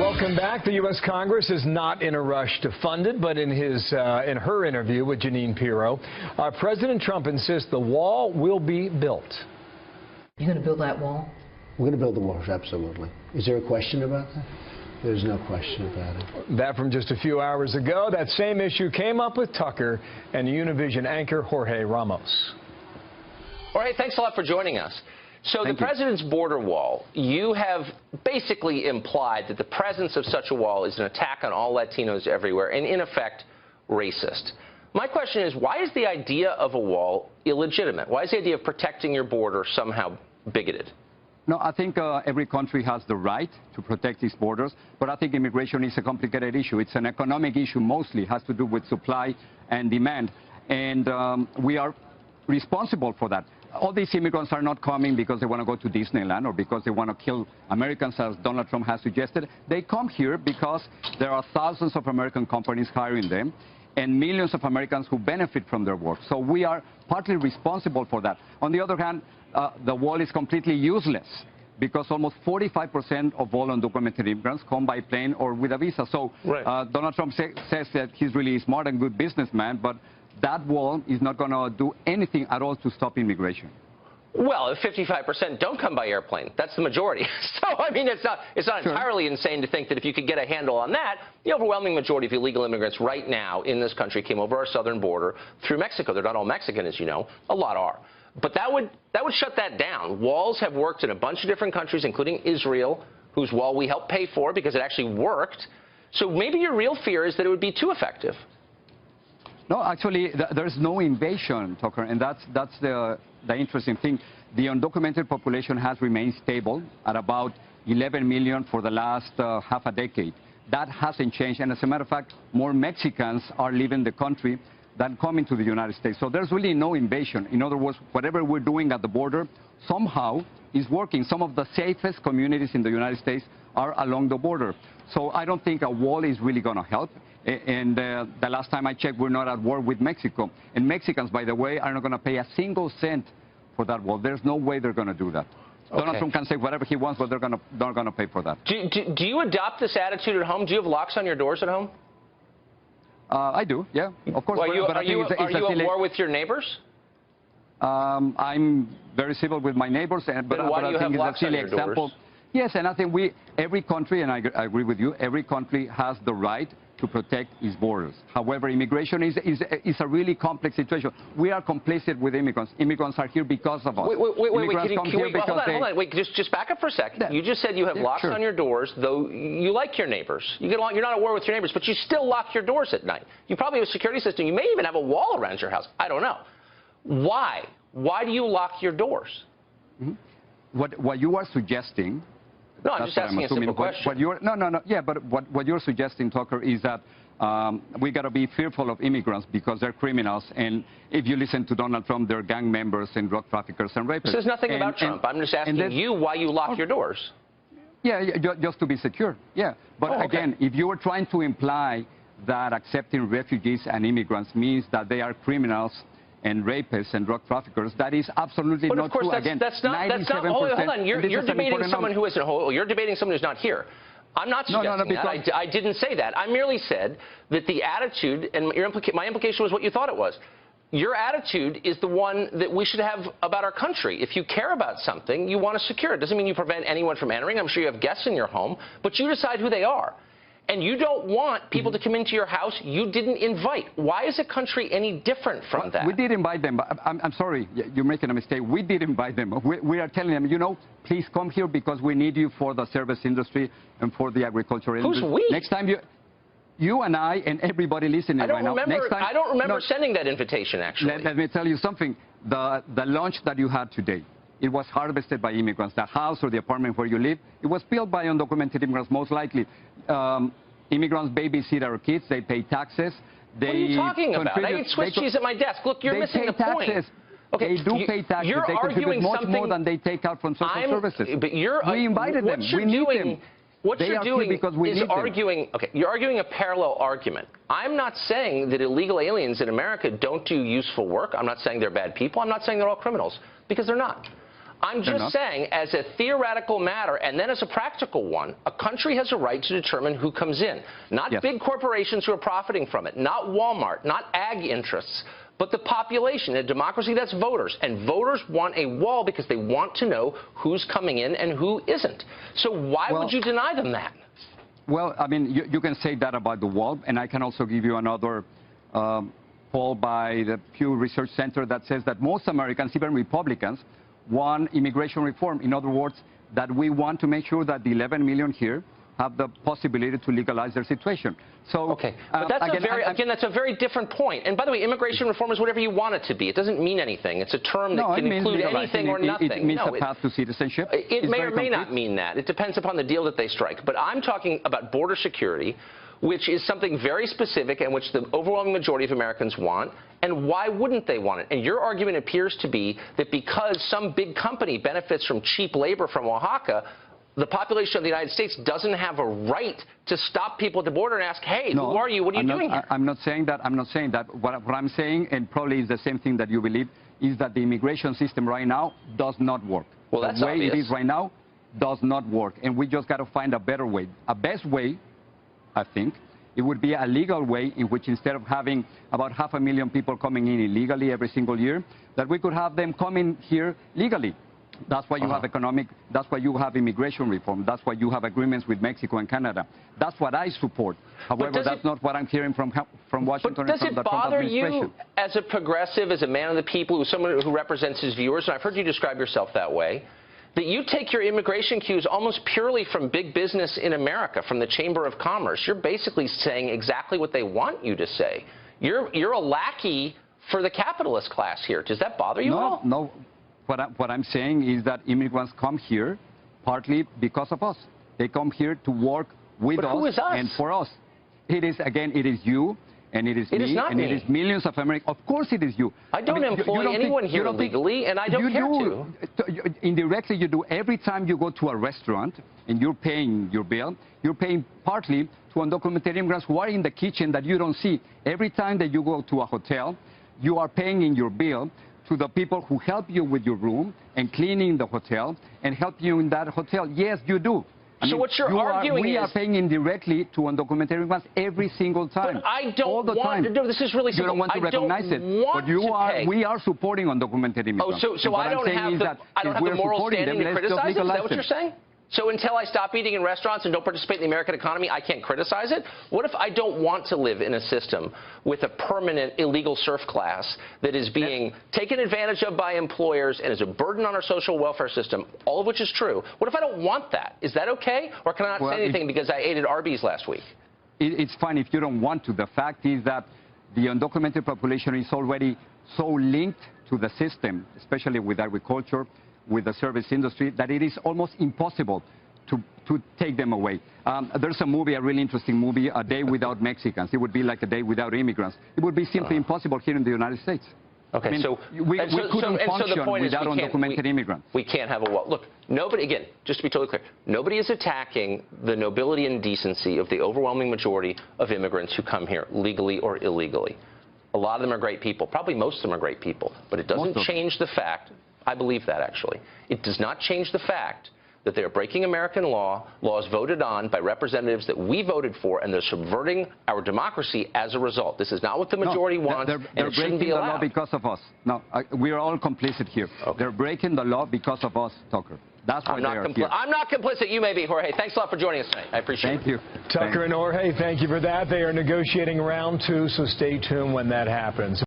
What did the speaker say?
Welcome back. The U.S. Congress is not in a rush to fund it, but in her interview with Jeanine Pirro, President Trump insists the wall will be built. You're going to build that wall? We're going to build the walls, absolutely. Is there a question about that? There's no question about it. That from just a few hours ago. That same issue came up with Tucker and Univision anchor Jorge Ramos. Jorge, thanks a lot for joining us. So the president's border wall, you have basically implied that the presence of such a wall is an attack on all Latinos everywhere and, in effect, racist. My question is, why is the idea of a wall illegitimate? Why is the idea of protecting your border somehow bigoted? No, I think every country has the right to protect its borders, but I think immigration is a complicated issue. It's an economic issue mostly. It has to do with supply and demand, and we are responsible for that. All these immigrants are not coming because they want to go to Disneyland or because they want to kill Americans, as Donald Trump has suggested. They come here because there are thousands of American companies hiring them and millions of Americans who benefit from their work. So we are partly responsible for that. On the other hand, the wall is completely useless because almost 45% of all undocumented immigrants come by plane or with a visa. So Donald Trump says that he's really smart and good businessman, but that wall is not going to do anything at all to stop immigration. Well, if 55% don't come by airplane, that's the majority. So, I mean, it's not entirely insane to think that if you could get a handle on that, the overwhelming majority of illegal immigrants right now in this country came over our southern border through Mexico. They're not all Mexican, as you know. A lot are. But that would shut that down. Walls have worked in a bunch of different countries, including Israel, whose wall we helped pay for because it actually worked. So maybe your real fear is that it would be too effective. No, actually, there's no invasion, Tucker, and that's the interesting thing. The undocumented population has remained stable at about 11 million for the last half a decade. That hasn't changed, and as a matter of fact, more Mexicans are leaving the country than coming to the United States. So there's really no invasion. In other words, whatever we're doing at the border somehow is working. Some of the safest communities in the United States are along the border. So I don't think a wall is really going to help. And the last time I checked, we're not at war with Mexico. And Mexicans, by the way, are not going to pay a single cent for that wall. There's no way they're going to do that. Okay. Donald Trump can say whatever he wants, but they're not going to pay for that. Do you adopt this attitude at home? Do you have locks on your doors at home? I do, yeah. Of course. Well, are you at war with your neighbors? I'm very civil with my neighbors, but why do you have locks on your doors? Yes, and I think every country, and I agree with you, every country has the right to protect its borders. However, immigration is a really complex situation. We are complicit with immigrants. Immigrants are here because of us. Hold on. Wait, just back up for a second. Yeah. You just said you have locks on your doors, though you like your neighbors. You're not at war with your neighbors, but you still lock your doors at night. You probably have a security system. You may even have a wall around your house. I don't know. Why? Why do you lock your doors? Mm-hmm. What you are suggesting... No, I'm just asking a simple question. Yeah, but what you're suggesting, Tucker, is that we got to be fearful of immigrants because they're criminals. And if you listen to Donald Trump, they're gang members and drug traffickers and rapists. This is nothing about Trump. I'm just asking you why you lock your doors. Yeah, just to be secure. Yeah. But again, if you were trying to imply that accepting refugees and immigrants means that they are criminals and rapists and drug traffickers, that is absolutely not true. Again, that's not. Hold on. You're debating someone who isn't. You're debating someone who's not here. I'm not suggesting that. I didn't say that. I merely said that the attitude, and my implication was what you thought it was. Your attitude is the one that we should have about our country. If you care about something, you want to secure it. Doesn't mean you prevent anyone from entering. I'm sure you have guests in your home, but you decide who they are. And you don't want people to come into your house you didn't invite. Why is a country any different from that? We did invite them. But I'm sorry, you're making a mistake. We did invite them. We are telling them, you know, please come here because we need you for the service industry and for the agriculture industry. Who's we? Next time you and I and everybody listening right now. I don't remember sending that invitation, actually. Let me tell you something. The lunch that you had today, it was harvested by immigrants. The house or the apartment where you live, it was built by undocumented immigrants, most likely. Immigrants babysit our kids. They pay taxes. What are you talking about? I eat Swiss cheese at my desk. Look, you're missing the point. Okay, they do pay taxes. They contribute much more than they take out from social services. But we invited them. We need them. What you're doing is arguing. Okay, you're arguing a parallel argument. I'm not saying that illegal aliens in America don't do useful work. I'm not saying they're bad people. I'm not saying they're all criminals, because they're not. I'm just saying, as a theoretical matter, and then as a practical one, a country has a right to determine who comes in. Not big corporations who are profiting from it, not Walmart, not ag interests, but the population. In a democracy, that's voters. And voters want a wall because they want to know who's coming in and who isn't. So why would you deny them that? Well, I mean, you can say that about the wall, and I can also give you another poll by the Pew Research Center that says that most Americans, even Republicans, want immigration reform. In other words, that we want to make sure that the 11 million here have the possibility to legalize their situation. So, okay, but that's again, that's a very different point. And by the way, immigration reform is whatever you want it to be. It doesn't mean anything. It's a term that can include anything or nothing. It means a path to citizenship. It may or may not mean that. It depends upon the deal that they strike. But I'm talking about border security, which is something very specific and which the overwhelming majority of Americans want. And why wouldn't they want it? And your argument appears to be that because some big company benefits from cheap labor from Oaxaca, the population of the United States doesn't have a right to stop people at the border and ask, hey, who are you? What are you doing here? I'm not saying that. I'm not saying that. What I'm saying, and probably is the same thing that you believe, is that the immigration system right now does not work. Well, that's the way obvious. it is right now does not work. And we just got to find a better way. A best way, I think, it would be a legal way in which instead of having about 500,000 people coming in illegally every single year, that we could have them coming here legally. That's why you have that's why you have immigration reform. That's why you have agreements with Mexico and Canada. That's what I support. However, that's not what I'm hearing from Washington and from the Trump administration. But does it bother you as a progressive, as a man of the people, as someone who represents his viewers, and I've heard you describe yourself that way, that you take your immigration cues almost purely from big business in America, from the Chamber of Commerce? You're basically saying exactly what they want you to say. You're a lackey for the capitalist class here. Does that bother you at all? No. What I'm saying is that immigrants come here partly because of us. They come here to work with us and for us. It is you, and it is me, and it is millions of Americans. Of course it is you. I don't employ anyone here illegally, and I don't care to. Indirectly, you do. Every time you go to a restaurant and you're paying your bill, you're paying partly to undocumented immigrants who are in the kitchen that you don't see. Every time that you go to a hotel, you are paying in your bill to the people who help you with your room and cleaning the hotel and help you in that hotel. Yes, you do. So what you're arguing we are paying indirectly to undocumented immigrants every single time. But I don't all the time. No, this is really simple. You don't want to recognize it. But we are supporting undocumented immigrants. Oh, so I don't have the moral standing to criticize it? Is that what you're saying? So until I stop eating in restaurants and don't participate in the American economy, I can't criticize it? What if I don't want to live in a system with a permanent illegal serf class that is being taken advantage of by employers and is a burden on our social welfare system, all of which is true? What if I don't want that? Is that okay? Or can I not say anything because I ate at Arby's last week? It's fine if you don't want to. The fact is that the undocumented population is already so linked to the system, especially with agriculture, with the service industry, that it is almost impossible to take them away. There's a movie, a really interesting movie, A Day Without Mexicans. It would be like a day without immigrants. It would be simply impossible here in the United States. Okay, I mean, so we couldn't function without undocumented immigrants. We can't have a wall. Look, nobody, again, just to be totally clear, nobody is attacking the nobility and decency of the overwhelming majority of immigrants who come here legally or illegally. A lot of them are great people. Probably most of them are great people. But it doesn't change the fact, I believe that actually, it does not change the fact that they're breaking American laws voted on by representatives that we voted for, and they're subverting our democracy as a result. This is not what the majority wants, and it shouldn't be allowed. They're breaking the law because of us. No, we are all complicit here. Okay. They're breaking the law because of us, Tucker. That's why they are here. I'm not complicit. You may be, Jorge. Thanks a lot for joining us tonight. I appreciate it. Thank you. Tucker and Jorge, thank you for that. They are negotiating round 2, so stay tuned when that happens.